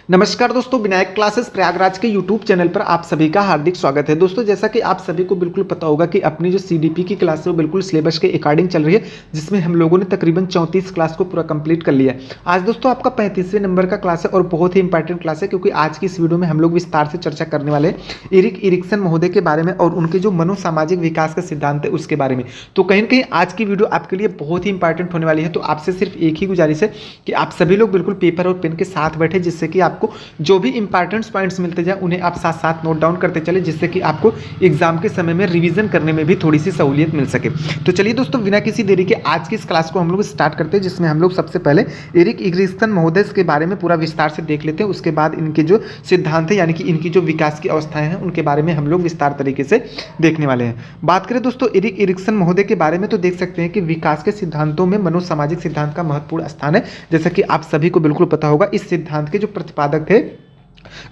नमस्कार दोस्तों, विनायक क्लासेस प्रयागराज के यूट्यूब चैनल पर आप सभी का हार्दिक स्वागत है। दोस्तों, जैसा कि आप सभी को बिल्कुल पता होगा कि अपनी जो सीडीपी की क्लास है वो बिल्कुल सिलेबस के अकॉर्डिंग चल रही है, जिसमें हम लोगों ने तकरीबन 34 क्लास को पूरा कंप्लीट कर लिया है। आज दोस्तों आपका 35वें नंबर का क्लास है और बहुत ही इंपॉर्टेंट क्लास है, क्योंकि आज की इस वीडियो में हम लोग विस्तार से चर्चा करने वाले हैं एरिक एरिक्सन महोदय के बारे में और उनके जो मनोसामाजिक विकास का सिद्धांत है उसके बारे में। तो कहीं ना कहीं आज की वीडियो आपके लिए बहुत ही इंपॉर्टेंट होने वाली है। तो आपसे सिर्फ एक ही गुजारिश है कि आप सभी लोग बिल्कुल पेपर और पेन के साथ बैठे, जिससे कि आपको जो भी इंपॉर्टेंट पॉइंट्स मिलते जाए उन्हें आप साथ साथ नोट डाउन करते चले, जिससे कि आपको एग्जाम के समय में रिवीजन करने में भी थोड़ी सी सहूलियत मिल सके। तो चलिए दोस्तों, बिना किसी देरी के आज की इस क्लास को हम लोग स्टार्ट करते हैं, जिसमें हम लोग सबसे पहले एरिक एरिक्सन महोदय के बारे में पूरा विस्तार से देख लेते हैं। उसके बाद इनके जो सिद्धांत है, यानी कि इनकी जो विकास की अवस्थाएं हैं, उनके बारे में हम लोग विस्तार तरीके से देखने वाले हैं। बात करें दोस्तों एरिक एरिक्सन महोदय के बारे में, तो देख सकते हैं कि विकास के सिद्धांतों में मनोसामाजिक सिद्धांत का महत्वपूर्ण स्थान है। जैसा कि आप सभी को बिल्कुल पता होगा, इस सिद्धांत के जो प्रतिपादक थे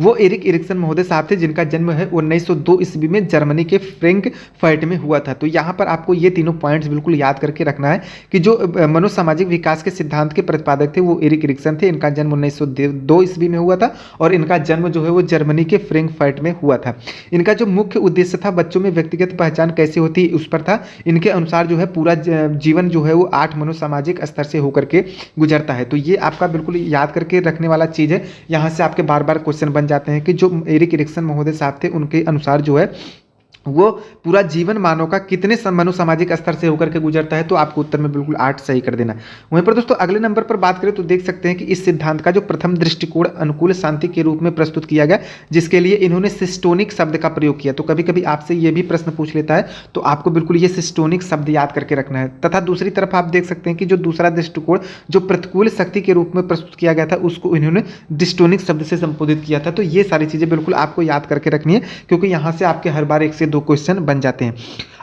वो एरिक एरिक्सन महोदय साहब थे, जिनका जन्म है 1902 ईस्वी में जर्मनी के फ्रैंकफर्ट में हुआ था। तो यहाँ पर आपको ये तीनों पॉइंट्स बिल्कुल याद करके रखना है कि जो मनोसामाजिक विकास के सिद्धांत के प्रतिपादक थे वो एरिक एरिक्सन थे। इनका जन्म 1902 ईस्वी में हुआ था और इनका जन्म जो है वो जर्मनी के फ्रैंकफर्ट में हुआ था। इनका जो मुख्य उद्देश्य था बच्चों में व्यक्तिगत पहचान कैसे होती है उस पर था। इनके अनुसार जो है पूरा जीवन जो है वो 8 मनोसामाजिक स्तर से होकर के गुजरता है। तो ये आपका बिल्कुल याद करके रखने वाला चीज़ है। यहाँ से आपके बार बार क्वेश्चन बन जाते हैं कि जो एरिक एरिक्सन महोदय साहब थे उनके अनुसार जो है वो पूरा जीवन मानव का कितने मनोसामाजिक स्तर से होकर के गुजरता है, तो आपको उत्तर में बिल्कुल 8 सही कर देना है। वहीं पर दोस्तों अगले नंबर पर बात करें तो देख सकते हैं कि इस सिद्धांत का जो प्रथम दृष्टिकोण अनुकूल शांति के रूप में प्रस्तुत किया गया, जिसके लिए इन्होंने सिस्टोनिक शब्द का प्रयोग किया। तो कभी कभी आपसे ये भी प्रश्न पूछ लेता है, तो आपको बिल्कुल ये सिस्टोनिक शब्द याद करके रखना है। तथा दूसरी तरफ आप देख सकते हैं कि जो दूसरा दृष्टिकोण जो प्रतिकूल शक्ति के रूप में प्रस्तुत किया गया था, उसको इन्होंने डिस्टोनिक शब्द से संबोधित किया था। तो ये सारी चीजें बिल्कुल आपको याद करके रखनी है, क्योंकि यहाँ से आपके हर बार 1 से 2 क्वेश्चन बन जाते हैं।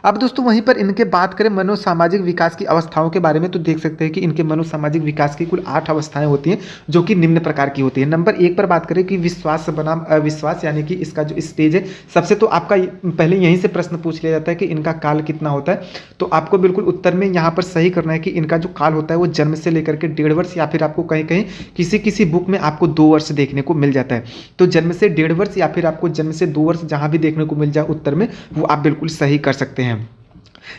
अब दोस्तों वहीं पर इनके बात करें मनोसामाजिक विकास की अवस्थाओं के बारे में, तो देख सकते हैं कि इनके मनोसामाजिक विकास की कुल 8 अवस्थाएं होती हैं, जो कि निम्न प्रकार की होती है। नंबर 1 पर बात करें कि विश्वास बनाम अविश्वास, यानी कि इसका जो स्टेज है, सबसे तो आपका पहले यहीं से प्रश्न पूछ लिया जाता है कि इनका काल कितना होता है। तो आपको बिल्कुल उत्तर में यहाँ पर सही करना है कि इनका जो काल होता है वो जन्म से लेकर के 1.5 वर्ष, या फिर आपको कहीं कहीं किसी किसी बुक में आपको 2 वर्ष देखने को मिल जाता है। तो जन्म से 1.5 वर्ष या फिर आपको जन्म से 2 वर्ष जहां भी देखने को मिल जाए उत्तर में, वो आप बिल्कुल सही कर सकते हैं।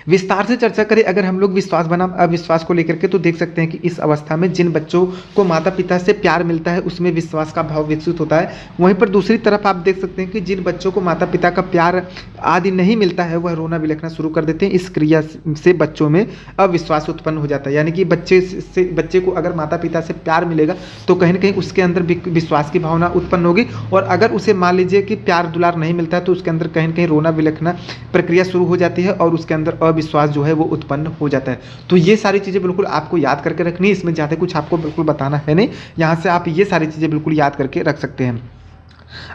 विस्तार से चर्चा करें अगर हम लोग विश्वास बनाम अविश्वास को लेकर के, तो देख सकते हैं कि इस अवस्था में जिन बच्चों को माता पिता से प्यार मिलता है उसमें विश्वास का भाव विकसित होता है। वहीं पर दूसरी तरफ आप देख सकते हैं कि जिन बच्चों को माता पिता का प्यार आदि नहीं मिलता है वह रोना बिलखना शुरू कर देते हैं। इस क्रिया से बच्चों में अविश्वास उत्पन्न हो जाता है, यानी कि बच्चे को अगर माता पिता से प्यार मिलेगा तो कहीं ना कहीं उसके अंदर विश्वास की भावना उत्पन्न होगी, और अगर उसे मान लीजिए कि प्यार दुलार नहीं मिलता है तो उसके अंदर कहीं ना कहीं रोना बिलखना प्रक्रिया शुरू हो जाती है और उसके अंदर अविश्वास जो है वो उत्पन्न हो जाता है। तो ये सारी चीज़ें बिल्कुल आपको याद करके रखनी है, इसमें ज़्यादा कुछ आपको बिल्कुल बताना है नहीं। यहाँ से आप ये सारी चीज़ें बिल्कुल याद करके रख सकते हैं।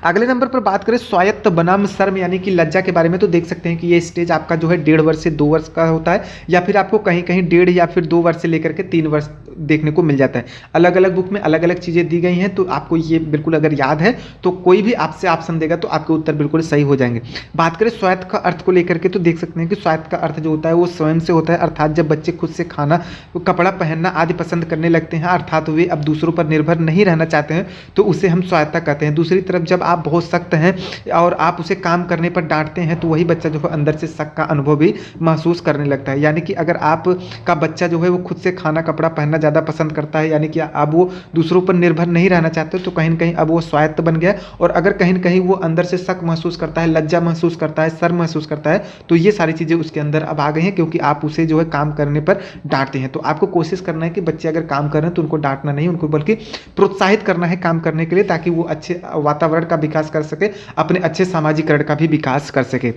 अगले नंबर पर बात करें स्वायत्त बनाम शर्म यानी कि लज्जा के बारे में, तो देख सकते हैं कि ये स्टेज आपका जो है 1.5 वर्ष से 2 वर्ष का होता है, या फिर आपको कहीं कहीं 1.5 या फिर 2 वर्ष से लेकर के 3 वर्ष देखने को मिल जाता है। अलग अलग बुक में अलग अलग चीज़ें दी गई हैं, तो आपको ये बिल्कुल अगर याद है तो कोई भी आपसे ऑप्शन देगा तो आपके उत्तर बिल्कुल सही हो जाएंगे। बात करें स्वायत्त का अर्थ को लेकर के, तो देख सकते हैं कि स्वायत्त का अर्थ जो होता है वो स्वयं से होता है, अर्थात जब बच्चे खुद से खाना कपड़ा पहनना आदि पसंद करने लगते हैं, अर्थात वे अब दूसरों पर निर्भर नहीं रहना चाहते हैं, तो उसे हम स्वायत्ता कहते हैं। दूसरी तरफ जब आप बहुत सख्त हैं और आप उसे काम करने पर डांटते हैं, तो वही बच्चा जो है अंदर से शक का अनुभव भी महसूस करने लगता है। यानी कि अगर आप का बच्चा जो है वो खुद से खाना कपड़ा पहनना ज़्यादा पसंद करता है, यानी कि अब वो दूसरों पर निर्भर नहीं रहना चाहते, तो कहीं ना कहीं अब वो स्वायत्त बन गया। और अगर कहीं ना कहीं वो अंदर से शक महसूस करता है, लज्जा महसूस करता है, शर्म महसूस करता है, तो ये सारी चीज़ें उसके अंदर अब आ गई हैं, क्योंकि आप उसे जो है काम करने पर डांटते हैं। तो आपको कोशिश करना है कि बच्चे अगर काम कर रहे हैं तो उनको डांटना नहीं, उनको बल्कि प्रोत्साहित करना है काम करने के लिए, ताकि वो अच्छे वातावरण का विकास कर सके, अपने अच्छे सामाजिकरण का भी विकास कर सके।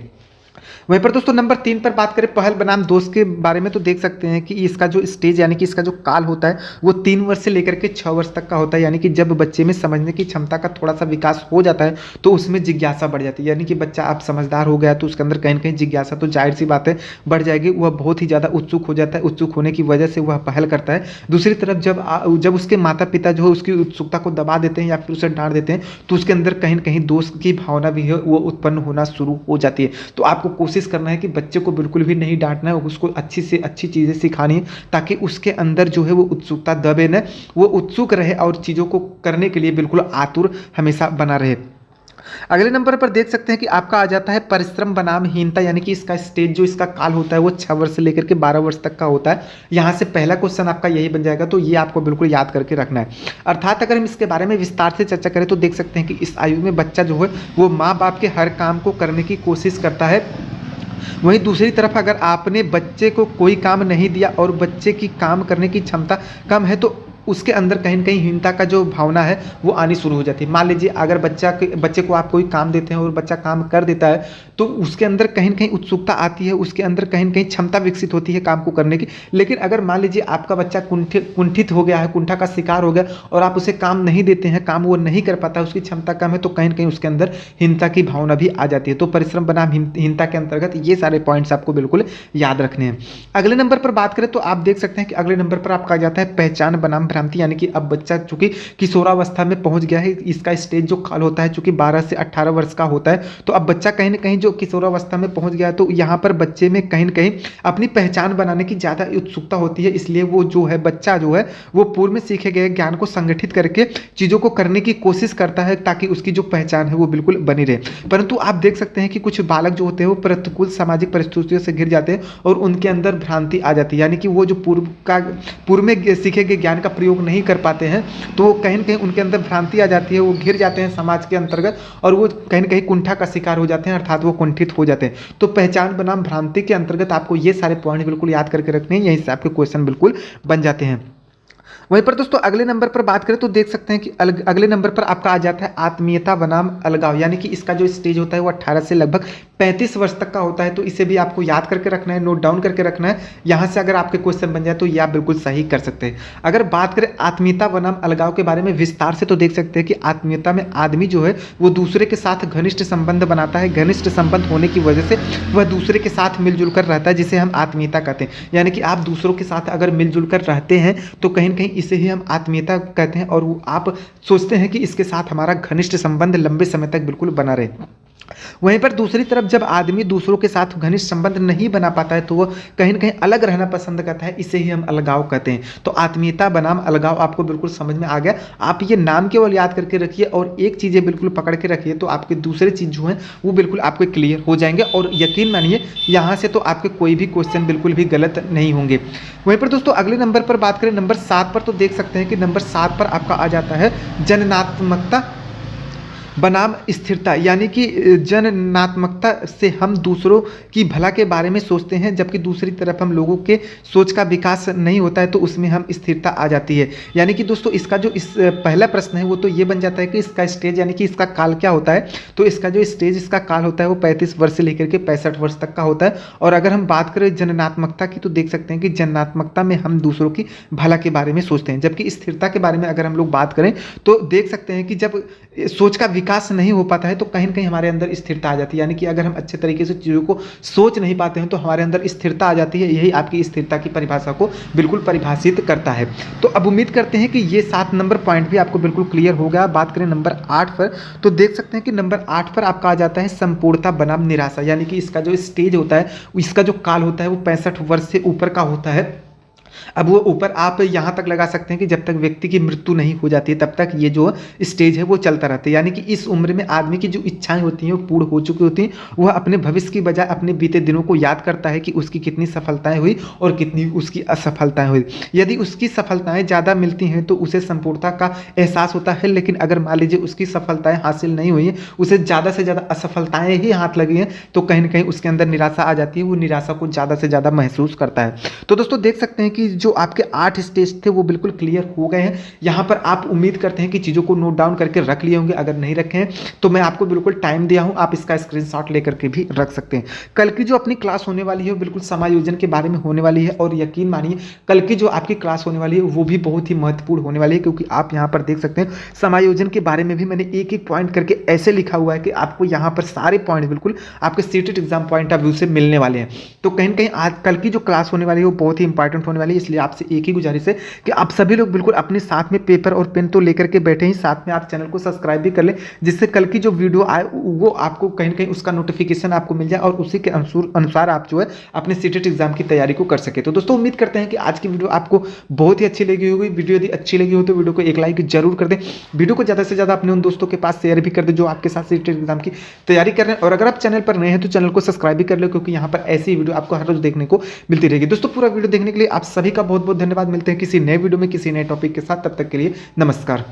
वहीं पर दोस्तों नंबर 3 पर बात करें पहल बनाम दोस्त के बारे में, तो देख सकते हैं कि इसका जो स्टेज यानी कि इसका जो काल होता है वो 3 वर्ष से लेकर के 6 वर्ष तक का होता है। यानी कि जब बच्चे में समझने की क्षमता का थोड़ा सा विकास हो जाता है तो उसमें जिज्ञासा बढ़ जाती है, यानी कि बच्चा अब समझदार हो गया तो उसके अंदर कहीं ना कहीं जिज्ञासा तो जाहिर सी बात है बढ़ जाएगी, वह बहुत ही ज़्यादा उत्सुक हो जाता है, उत्सुक होने की वजह से वह पहल करता है। दूसरी तरफ जब उसके माता पिता जो है उसकी उत्सुकता को दबा देते हैं या फिर उसे डांट देते हैं, तो उसके अंदर कहीं ना कहीं दोस्त की भावना भी है वो उत्पन्न होना शुरू हो जाती है। तो आपको कोशिश कोशिश करना है कि बच्चे को बिल्कुल भी नहीं डांटना है, उसको अच्छी से अच्छी चीज़ें सिखानी है ताकि उसके अंदर जो है वो उत्सुकता दबे न, वो उत्सुक रहे और चीज़ों को करने के लिए बिल्कुल आतुर हमेशा बना रहे। अगले नंबर पर देख सकते हैं कि आपका आ जाता है परिश्रम बनाम हीनता, यानी कि इसका स्टेज जो इसका काल होता है वो 6 वर्ष से लेकर के 12 वर्ष तक का होता है। यहाँ से पहला क्वेश्चन आपका यही बन जाएगा, तो ये आपको बिल्कुल याद करके रखना है। अर्थात अगर हम इसके बारे में विस्तार से चर्चा करें तो देख सकते हैं कि इस आयु में बच्चा जो है वो माँ बाप के हर काम को करने की कोशिश करता है। वहीं दूसरी तरफ अगर आपने बच्चे को कोई काम नहीं दिया और बच्चे की काम करने की क्षमता कम है तो उसके अंदर कहीं न कहीं हीनता का जो भावना है वो आनी शुरू हो जाती है। मान लीजिए अगर बच्चे को आप कोई काम देते हैं और बच्चा काम कर देता है तो उसके अंदर कहीं न कहीं उत्सुकता आती है, उसके अंदर कहीं न कहीं क्षमता विकसित होती है काम को करने की। लेकिन अगर मान लीजिए आपका बच्चा कुंठित हो गया है, कुंठा का शिकार हो गया और आप उसे काम नहीं देते हैं, काम वो नहीं कर पाता, उसकी क्षमता कम है, तो कहीं न कहीं उसके अंदर हीनता की भावना भी आ जाती है। तो परिश्रम बनाम हीनता के अंतर्गत ये सारे पॉइंट्स आपको बिल्कुल याद रखने हैं। अगले नंबर पर बात करें तो आप देख सकते हैं कि अगले नंबर पर आपका आ जाता है पहचान बनाम भ्रांति, यानी कि अब बच्चा चूंकि किशोरावस्था में पहुंच गया है, इसका स्टेज जो काल होता है चूंकि 12 से 18 वर्ष का होता है, तो अब बच्चा कहीं ना कहीं जो किशोरावस्था में पहुंच गया है तो यहाँ पर बच्चे में कहीं ना कहीं अपनी पहचान बनाने की ज़्यादा उत्सुकता होती है। इसलिए वो जो है बच्चा जो है वो पूर्व में सीखे गए ज्ञान को संगठित करके चीज़ों को करने की कोशिश करता है ताकि उसकी जो पहचान है वो बिल्कुल बनी रहे। परंतु आप देख सकते हैं कि कुछ बालक जो होते हैं वो प्रतिकूल सामाजिक परिस्थितियों से घिर जाते हैं और उनके अंदर भ्रांति आ जाती है, यानी कि वो जो पूर्व में सीखे गए ज्ञान का प्रयोग नहीं कर पाते हैं तो कहीं ना कहीं उनके अंदर भ्रांति आ जाती है, वो घिर जाते हैं समाज के अंतर्गत और वो कहीं ना कहीं कुंठा का शिकार हो जाते हैं, अर्थात वो कुंठित हो जाते हैं। तो पहचान बनाम भ्रांति के अंतर्गत आपको ये सारे पॉइंट बिल्कुल याद करके रखने हैं, यहीं से आपके क्वेश्चन बिल्कुल बन जाते हैं। वहीं पर दोस्तों अगले नंबर पर बात करें तो देख सकते हैं कि अगले नंबर पर आपका आ जाता है आत्मीयता बनाम अलगाव, यानी कि इसका जो स्टेज होता है वो 18 से लगभग 35 वर्ष तक का होता है। तो इसे भी आपको याद करके रखना है, नोट डाउन करके रखना है। यहाँ से अगर आपके क्वेश्चन बन जाए तो ये आप बिल्कुल सही कर सकते हैं। अगर बात करें आत्मीयता बनाम अलगाव के बारे में विस्तार से तो देख सकते हैं कि आत्मीयता में आदमी जो है वो दूसरे के साथ घनिष्ठ संबंध बनाता है, घनिष्ठ संबंध होने की वजह से वह दूसरे के साथ मिलजुल कर रहता है, जिसे हम आत्मीयता कहते हैं। यानी कि आप दूसरों के साथ अगर मिलजुल कर रहते हैं तो कहीं ना कहीं इसे ही हम आत्मीयता कहते हैं और वो आप सोचते हैं कि इसके साथ हमारा घनिष्ठ संबंध लंबे समय तक बिल्कुल बना रहे। वहीं पर दूसरी तरफ जब आदमी दूसरों के साथ घनिष्ठ संबंध नहीं बना पाता है तो वह कहीं ना कहीं अलग रहना पसंद करता है, इसे ही हम अलगाव कहते हैं। तो आत्मीयता बनाम अलगाव आपको बिल्कुल समझ में आ गया। आप ये नाम केवल याद करके रखिए और एक चीज़ें बिल्कुल पकड़ के रखिए तो आपके दूसरे चीज़ जो हैं वो बिल्कुल आपके क्लियर हो जाएंगे और यकीन मानिए यहाँ से तो आपके कोई भी क्वेश्चन बिल्कुल भी गलत नहीं होंगे। वहीं पर दोस्तों अगले नंबर पर बात करें नंबर 7 पर, तो देख सकते हैं कि नंबर 7 पर आपका आ जाता है जननात्मकता बनाम स्थिरता, यानी कि जननात्मकता से हम दूसरों की भला के बारे में सोचते हैं जबकि दूसरी तरफ हम लोगों के सोच का विकास नहीं होता है तो उसमें हम स्थिरता आ जाती है। यानी कि दोस्तों इसका जो इस पहला प्रश्न है वो तो ये बन जाता है कि इसका स्टेज यानी कि इसका काल क्या होता है। तो इसका जो स्टेज इसका काल होता है वो 35 वर्ष से लेकर के 65 वर्ष तक का होता है। और अगर हम बात करें जननात्मकता की तो देख सकते हैं कि जननात्मकता में हम दूसरों की भला के बारे में सोचते हैं, जबकि स्थिरता के बारे में अगर हम लोग बात करें तो देख सकते हैं कि जब सोच का विकास नहीं हो पाता है तो कहीं ना कहीं हमारे अंदर स्थिरता आ जाती है। यानी कि अगर हम अच्छे तरीके से चीज़ों को सोच नहीं पाते हैं तो हमारे अंदर स्थिरता आ जाती है। यही आपकी स्थिरता की परिभाषा को बिल्कुल परिभाषित करता है। तो अब उम्मीद करते हैं कि ये 7 नंबर पॉइंट भी आपको बिल्कुल क्लियर हो गया। बात करें नंबर 8 पर तो देख सकते हैं कि नंबर 8 पर आपका आ जाता है संपूर्णता बनाम निराशा, यानी कि इसका जो स्टेज होता है इसका जो काल होता है वो 65 वर्ष से ऊपर का होता है। अब वो ऊपर आप यहाँ तक लगा सकते हैं कि जब तक व्यक्ति की मृत्यु नहीं हो जाती है तब तक ये जो स्टेज है वो चलता रहता है। यानी कि इस उम्र में आदमी की जो इच्छाएं होती हैं वो पूर्ण हो चुकी होती हैं, वह अपने भविष्य की बजाय अपने बीते दिनों को याद करता है कि उसकी कितनी सफलताएं हुई और कितनी उसकी असफलताएं हुई। यदि उसकी सफलताएं ज़्यादा मिलती हैं तो उसे संपूर्णता का एहसास होता है, लेकिन अगर मान लीजिए उसकी सफलताएं हासिल नहीं हुई हैं, उसे ज़्यादा से ज़्यादा असफलताएं ही हाथ लगी हैं तो कहीं ना कहीं उसके अंदर निराशा आ जाती है, वो निराशा को ज़्यादा से ज़्यादा महसूस करता है। तो दोस्तों देख सकते हैं कि जो आपके 8 स्टेज थे वो बिल्कुल क्लियर हो गए हैं। यहाँ पर आप उम्मीद करते हैं कि चीज़ों को नोट डाउन करके रख लिए होंगे, अगर नहीं रखे हैं तो मैं आपको बिल्कुल टाइम दिया हूँ, आप इसका स्क्रीनशॉट लेकर के भी रख सकते हैं। कल की जो अपनी क्लास होने वाली है वो बिल्कुल समायोजन के बारे में होने वाली है और यकीन मानिए कल की जो आपकी क्लास होने वाली है वो भी बहुत ही महत्वपूर्ण होने वाली है, क्योंकि आप यहाँ पर देख सकते हैं समायोजन के बारे में भी मैंने एक एक पॉइंट करके ऐसे लिखा हुआ है कि आपको यहाँ पर सारे पॉइंट बिल्कुल आपके seated exam point of view से मिलने वाले हैं। तो कहीं ना कहीं आज कल की जो क्लास होने वाली है वो बहुत ही इंपॉर्टेंट होने वाली है। वाली है, इसलिए आपसे एक ही गुजारिश है कि आप सभी लोग बिल्कुल अपने साथ में पेपर और पेन तो लेकर के बैठे ही, साथ में आप चैनल को सब्सक्राइब भी कर लें, जिससे कल की जो वीडियो आए वो आपको कहीं ना कहीं उसका नोटिफिकेशन आपको मिल जाए और उसी के अनुसार आप जो है अपने सीटेट एग्जाम की तैयारी को कर सके। तो दोस्तों उम्मीद करते हैं कि आज की वीडियो आपको बहुत ही अच्छी लगी होगी। वीडियो यदि अच्छी लगी हो तो वीडियो को एक लाइक जरूर कर दें, वीडियो को ज़्यादा से ज़्यादा अपने उन दोस्तों के पास शेयर भी कर दें जो आपके साथ सीटेट एग्जाम की तैयारी कर रहे हैं। और अगर आप चैनल पर नए हैं तो चैनल को सब्सक्राइब भी कर लो, क्योंकि यहाँ पर ऐसी वीडियो आपको हर रोज देखने को मिलती रहेगी। दोस्तों पूरा वीडियो देखने के लिए आप सभी का बहुत बहुत धन्यवाद। मिलते हैं किसी नए वीडियो में किसी नए टॉपिक के साथ, तब तक के लिए नमस्कार।